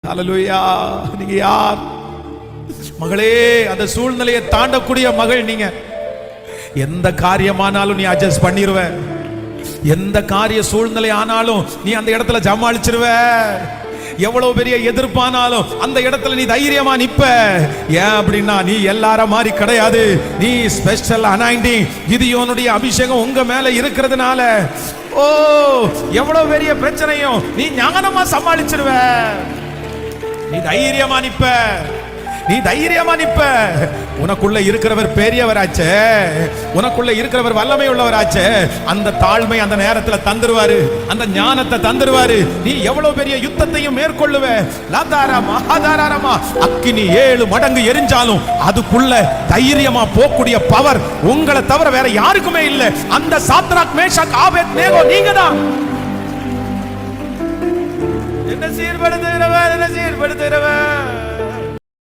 ஹல்லேலூயா. நீங்க யார் மகளே? அந்த சூழ்நிலையை தாண்டக்கூடிய மகள் நீங்க. எந்த காரியமானாலும் நீ அட்ஜஸ்ட் பண்ணிருவ. எந்த காரிய சூழ்நிலை ஆனாலும் நீ அந்த இடத்துல ஜமாளிச்சிருவ. எவ்வளவு பெரிய எதிர்ப்பானாலும் அந்த இடத்துல நீ தைரியமா நிப்ப. ஏன் அப்படின்னா நீ எல்லார மாதிரி கிடையாது. நீ ஸ்பெஷல் அனாயிண்டிங், கிதியோனுடைய அபிஷேகம் உங்க மேல இருக்கிறதுனால ஓ எவ்வளவு பெரிய பிரச்சனையும் நீ ஞானமா சமாளிச்சிருவ. நீ தைரியமா நிப்ப. நீ தைரியமா நிப்ப. உனக்குள்ள இருக்கிறவர் பெரியவராச்சே, உனக்குள்ள இருக்கிறவர் வல்லமை உள்ளவராச்சே. அந்த தாழ்மை அந்த நேரத்தில் தந்துருவாரு, அந்த ஞானத்தை தந்துருவாரு. நீ எவ்வளவு பெரிய யுத்தத்தையும் மேற்கொள்ளுவ. லாதாரமா அக்கினி 7 மடங்கு எரிஞ்சாலும் அதுக்குள்ள தைரியமா போகக்கூடிய பவர் உங்களை தவிர வேற யாருக்குமே இல்லை. அந்த சாத்ராக் மேஷாக் ஆபேத்நேகோ நீங்க தான். என்ன சீர்படுத்துகிறவர், என்ன சீர்படுத்து